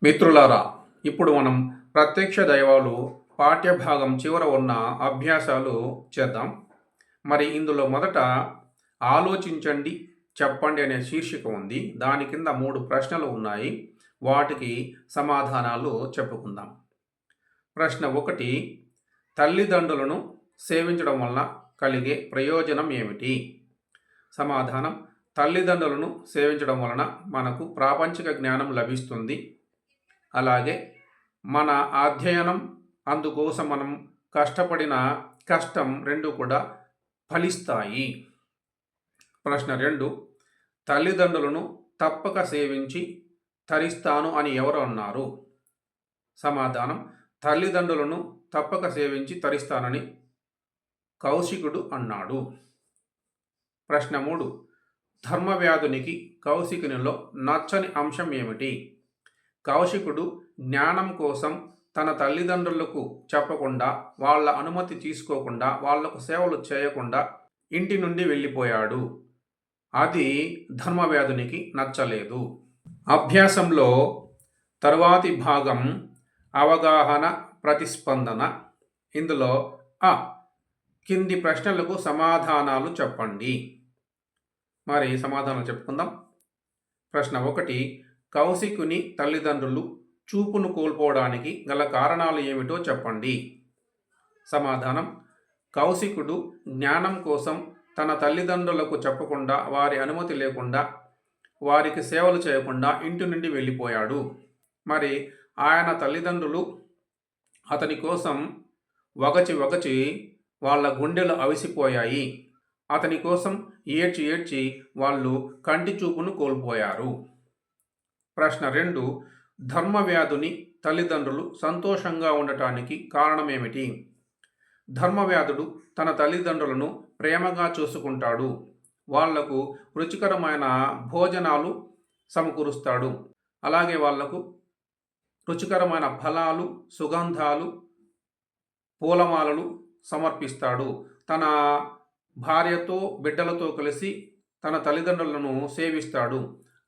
మిత్రులారా, ఇప్పుడు మనం ప్రత్యక్ష దైవాలు పాఠ్యభాగం చివర ఉన్న అభ్యాసాలు చేద్దాం. మరి ఇందులో మొదట ఆలోచించండి, చెప్పండి అనే శీర్షిక ఉంది. దాని కింద 3 ప్రశ్నలు ఉన్నాయి. వాటికి సమాధానాలు చెప్పుకుందాం. ప్రశ్న 1, తల్లిదండ్రులను సేవించడం వలన కలిగే ప్రయోజనం ఏమిటి? సమాధానం: తల్లిదండ్రులను సేవించడం వలన మనకు ప్రాపంచిక జ్ఞానం లభిస్తుంది. అలాగే మన అధ్యయనం, అందుకోసం మనం కష్టపడిన కష్టం రెండు కూడా ఫలిస్తాయి. ప్రశ్న 2, తల్లిదండ్రులను తప్పక సేవించి తరిస్తాను అని ఎవరు అన్నారు? సమాధానం: తల్లిదండ్రులను తప్పక సేవించి తరిస్తానని కౌశికుడు అన్నాడు. ప్రశ్న 3, ధర్మవ్యాధునికి కౌశికునిలో నచ్చని అంశం ఏమిటి? కౌశికుడు జ్ఞానం కోసం తన తల్లిదండ్రులకు చెప్పకుండా, వాళ్ళ అనుమతి తీసుకోకుండా, వాళ్లకు సేవలు చేయకుండా ఇంటి నుండి వెళ్ళిపోయాడు. అది ధర్మవ్యాధునికి నచ్చలేదు. అభ్యాసంలో తరువాతి భాగం అవగాహన ప్రతిస్పందన. ఇందులో కింది ప్రశ్నలకు సమాధానాలు చెప్పండి. మరి సమాధానాలు చెప్పుకుందాం. ప్రశ్న 1, కౌశికుని తల్లిదండ్రులు చూపును కోల్పోవడానికి గల కారణాలు ఏమిటో చెప్పండి. సమాధానం: కౌశికుడు జ్ఞానం కోసం తన తల్లిదండ్రులకు చెప్పకుండా, వారి అనుమతి లేకుండా, వారికి సేవలు చేయకుండా ఇంటి నుండి వెళ్ళిపోయాడు. మరి ఆయన తల్లిదండ్రులు అతని కోసం వగచి వాళ్ళ గుండెలు అవిసిపోయాయి. అతని కోసం ఏడ్చి వాళ్ళు కంటి చూపును కోల్పోయారు. ప్రశ్న 2, ధర్మవ్యాధుని తల్లిదండ్రులు సంతోషంగా ఉండటానికి కారణమేమిటి? ధర్మవ్యాధుడు తన తల్లిదండ్రులను ప్రేమగా చూసుకుంటాడు. వాళ్లకు రుచికరమైన భోజనాలు సమకూరుస్తాడు. అలాగే వాళ్లకు రుచికరమైన ఫలాలు, సుగంధాలు, పూలమాలలు సమర్పిస్తాడు. తన భార్యతో, బిడ్డలతో కలిసి తన తల్లిదండ్రులను సేవిస్తాడు.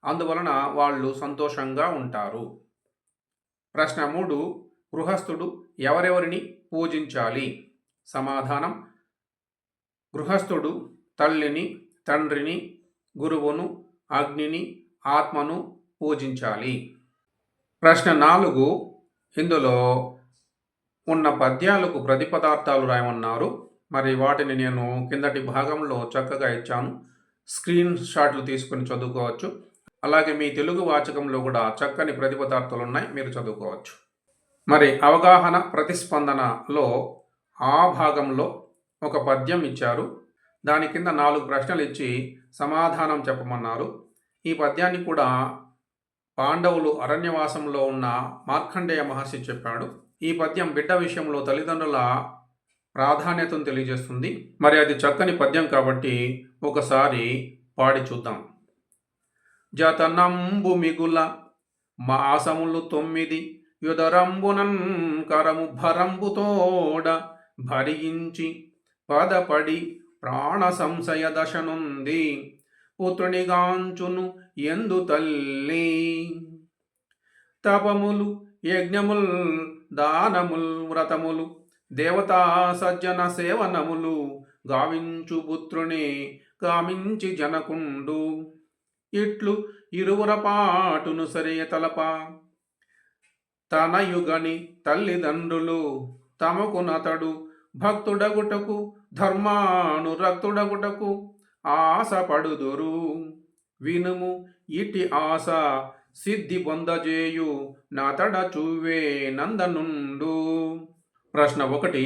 అందువలన వాళ్ళు సంతోషంగా ఉంటారు. ప్రశ్న 3, గృహస్థుడు ఎవరెవరిని పూజించాలి? సమాధానం: గృహస్థుడు తల్లిని, తండ్రిని, గురువును, అగ్నిని, ఆత్మను పూజించాలి. ప్రశ్న 4, ఇందులో ఉన్న పద్యాలకు ప్రతిపదార్థాలు రాయమన్నారు. మరి వాటిని నేను కిందటి భాగంలో చక్కగా ఇచ్చాను. స్క్రీన్ షాట్లు తీసుకుని చదువుకోవచ్చు. అలాగే మీ తెలుగు వాచకంలో కూడా చక్కని ప్రతిపదార్థాలు ఉన్నాయి, మీరు చదువుకోవచ్చు. మరి అవగాహన ప్రతిస్పందనలో ఆ భాగంలో ఒక పద్యం ఇచ్చారు. దాని కింద 4 ప్రశ్నలు ఇచ్చి సమాధానం చెప్పమన్నారు. ఈ పద్యాన్ని కూడా పాండవులు అరణ్యవాసంలో ఉన్న మార్కండేయ మహర్షి చెప్పాడు. ఈ పద్యం బిడ్డ విషయంలో తల్లిదండ్రుల ప్రాధాన్యతను తెలియజేస్తుంది. మరి అది చక్కని పద్యం కాబట్టి ఒకసారి పాడి చూద్దాం. జతనంబు మిగుల మాసములు 9 యుదరంబునన్ కరము భరంబుతోడ భరించి పదపడి ప్రాణ సంశయ దశనుంది పుత్రునిగాంచును ఎందు తల్లి. తపములు, యజ్ఞముల్, దానముల్, వ్రతములు, దేవతా సజ్జన సేవనములు గావించు పుత్రుని కామించి జనకుండు. ఇట్లు ఇరువుర పాటును సరియ తలప తనయుగని తల్లిదండ్రులు తమకునతడు భక్తుడగుటకు ధర్మానురక్తుడగుటకు ఆశపడుదురు. వినుము ఇటి ఆశ సిద్ధి పొందజేయు నతడ చూవే నందనుండు. ప్రశ్న 1,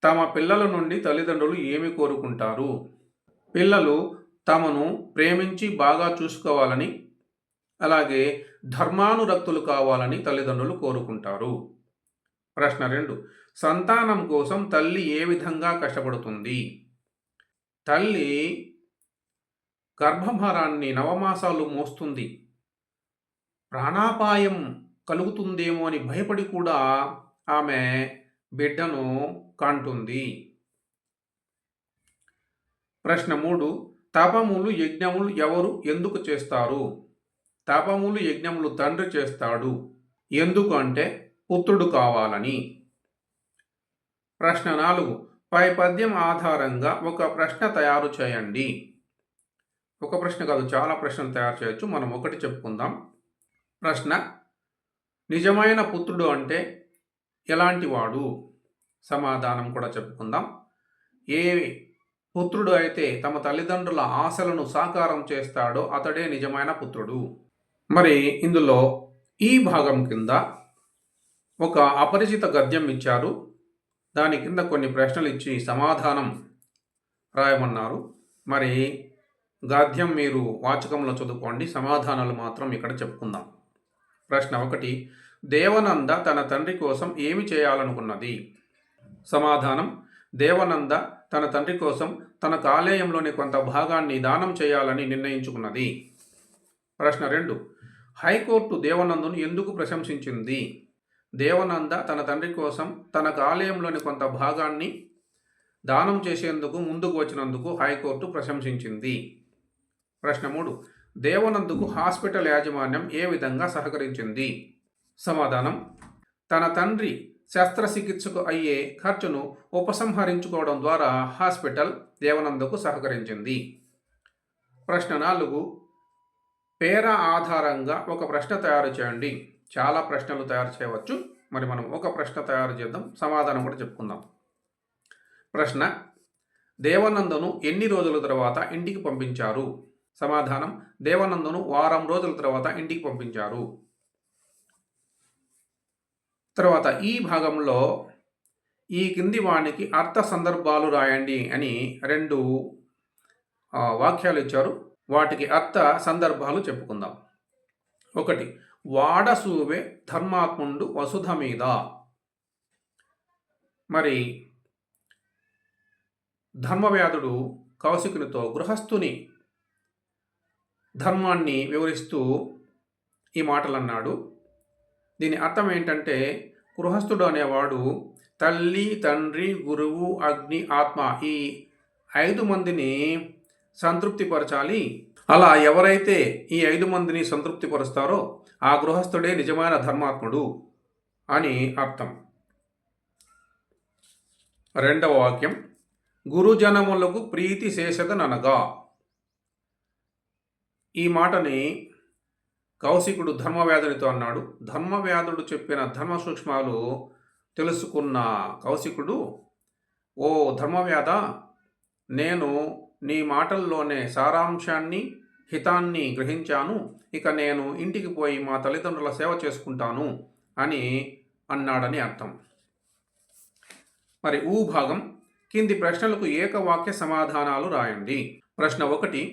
తమ పిల్లల నుండి తల్లిదండ్రులు ఏమి కోరుకుంటారు? పిల్లలు తమను ప్రేమించి బాగా చూసుకోవాలని, అలాగే ధర్మానురక్తులు కావాలని తల్లిదండ్రులు కోరుకుంటారు. ప్రశ్న 2, సంతానం కోసం తల్లి ఏ విధంగా కష్టపడుతుంది? తల్లి గర్భభారాన్ని 9 మాసాలు మోస్తుంది. ప్రాణాపాయం కలుగుతుందేమో అని భయపడి కూడా ఆమె బిడ్డను కంటుంది. ప్రశ్న 3, తపములు, యజ్ఞములు ఎవరు ఎందుకు చేస్తారు? తపములు, యజ్ఞములు తండ్రి చేస్తాడు. ఎందుకు అంటే పుత్రుడు కావాలని. ప్రశ్న 4. పై పద్యం ఆధారంగా ఒక ప్రశ్న తయారు చేయండి. ఒక ప్రశ్న కాదు, చాలా ప్రశ్నలు తయారు చేయొచ్చు. మనం ఒకటి చెప్పుకుందాం. ప్రశ్న: నిజమైన పుత్రుడు అంటే ఎలాంటి వాడు? సమాధానం కూడా చెప్పుకుందాం. ఏ పుత్రుడు అయితే తమ తల్లిదండ్రుల ఆశలను సాకారం చేస్తాడో అతడే నిజమైన పుత్రుడు. మరి ఇందులో ఈ భాగం కింద ఒక అపరిచిత గద్యం ఇచ్చారు. దాని కింద కొన్ని ప్రశ్నలు ఇచ్చి సమాధానం రాయమన్నారు. మరి గద్యం మీరు వాచకంలో చదువుకోండి, సమాధానాలు మాత్రం ఇక్కడ చెప్పుకుందాం. ప్రశ్న 1. దేవనంద తన తండ్రి కోసం ఏమి చేయాలనుకున్నది? సమాధానం: దేవనంద తన తండ్రి కోసం తన కాలేయంలోని కొంత భాగాన్ని దానం చేయాలని నిర్ణయించుకున్నది. ప్రశ్న 2. హైకోర్టు దేవనందును ఎందుకు ప్రశంసించింది? దేవనంద తన తండ్రి కోసం తన కాలేయంలోని కొంత భాగాన్ని దానం చేసేందుకు ముందుకు వచ్చినందుకు హైకోర్టు ప్రశంసించింది. ప్రశ్న 3. దేవనందుకు హాస్పిటల్ యాజమాన్యం ఏ విధంగా సహకరించింది? సమాధానం: తన తండ్రి శస్త్రచికిత్సకు అయ్యే ఖర్చును ఉపసంహరించుకోవడం ద్వారా హాస్పిటల్ దేవనందకు సహకరించింది. ప్రశ్న 4. పేర ఆధారంగా ఒక ప్రశ్న తయారు చేయండి. చాలా ప్రశ్నలు తయారు చేయవచ్చు. మరి మనం ఒక ప్రశ్న తయారు చేద్దాం, సమాధానం కూడా చెప్పుకుందాం. ప్రశ్న: దేవనందను ఎన్ని రోజుల తర్వాత ఇంటికి పంపించారు? సమాధానం: దేవనందను వారం రోజుల తర్వాత ఇంటికి పంపించారు. తర్వాత ఈ భాగంలో ఈ కింది వానికి అర్థ సందర్భాలు రాయండి అని 2 వాక్యాలు ఇచ్చారు. వాటికి అర్థ సందర్భాలు చెప్పుకుందాం. 1. వాడసూవె ధర్మాత్ముండు వసుధ మీద. మరి ధర్మవ్యాధుడు కౌశికునితో గృహస్థుని ధర్మాన్ని వివరిస్తూ ఈ మాటలు అన్నాడు. దీని అర్థం ఏంటంటే, గృహస్థుడు అనేవాడు తల్లి, తండ్రి, గురువు, అగ్ని, ఆత్మ ఈ 5 మందిని సంతృప్తిపరచాలి. అలా ఎవరైతే ఈ 5 మందిని సంతృప్తిపరుస్తారో ఆ గృహస్థుడే నిజమైన ధర్మాత్ముడు అని అర్థం. 2వ వాక్యం: గురుజనములకు ప్రీతి చేసెదనగా. ఈ మాటని కౌశికుడు ధర్మవ్యాధునితో అన్నాడు. ధర్మవ్యాధుడు చెప్పిన ధర్మ సూక్ష్మాలు తెలుసుకున్న కౌశికుడు, ఓ ధర్మవ్యాధ, నేను నీ మాటల్లోనే సారాంశాన్ని, హితాన్ని గ్రహించాను. ఇక నేను ఇంటికి పోయి మా తల్లిదండ్రుల సేవ చేసుకుంటాను అని అన్నాడని అర్థం. మరి ఊ భాగం కింది ప్రశ్నలకు ఏకవాక్య సమాధానాలు రాయండి. ప్రశ్న 1.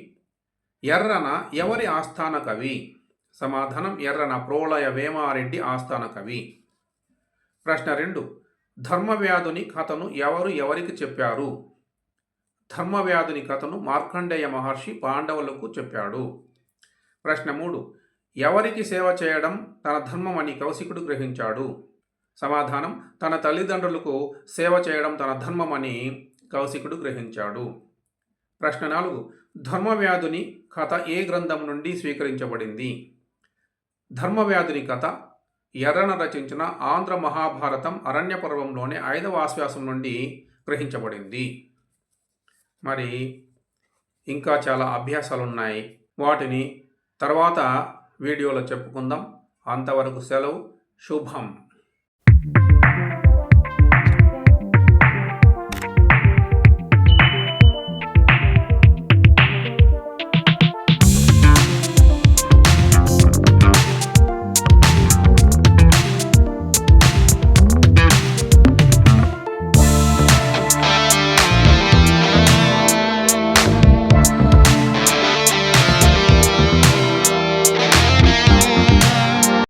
ఎర్రన ఎవరి ఆస్థాన కవి? సమాధానం: ఎర్రన ప్రోలయ వేమారెడ్డి ఆస్థాన కవి. ప్రశ్న 2. ధర్మవ్యాధుని కథను ఎవరికి చెప్పారు? ధర్మవ్యాధుని కథను మార్కండేయ మహర్షి పాండవులకు చెప్పాడు. ప్రశ్న 3. ఎవరికి సేవ చేయడం తన ధర్మమని కౌశికుడు గ్రహించాడు? సమాధానం: తన తల్లిదండ్రులకు సేవ చేయడం తన ధర్మమని కౌశికుడు గ్రహించాడు. ప్రశ్న 4. ధర్మవ్యాధుని కథ ఏ గ్రంథం నుండి స్వీకరించబడింది? ధర్మవ్యాధుని కథ ఎర్రన రచించిన ఆంధ్ర మహాభారతం అరణ్య పర్వంలోని 5వ ఆశ్వాసం నుండి గ్రహించబడింది. మరి ఇంకా చాలా అభ్యాసాలు ఉన్నాయి. వాటిని తర్వాత వీడియోలో చెప్పుకుందాం. అంతవరకు సెలవు. శుభం.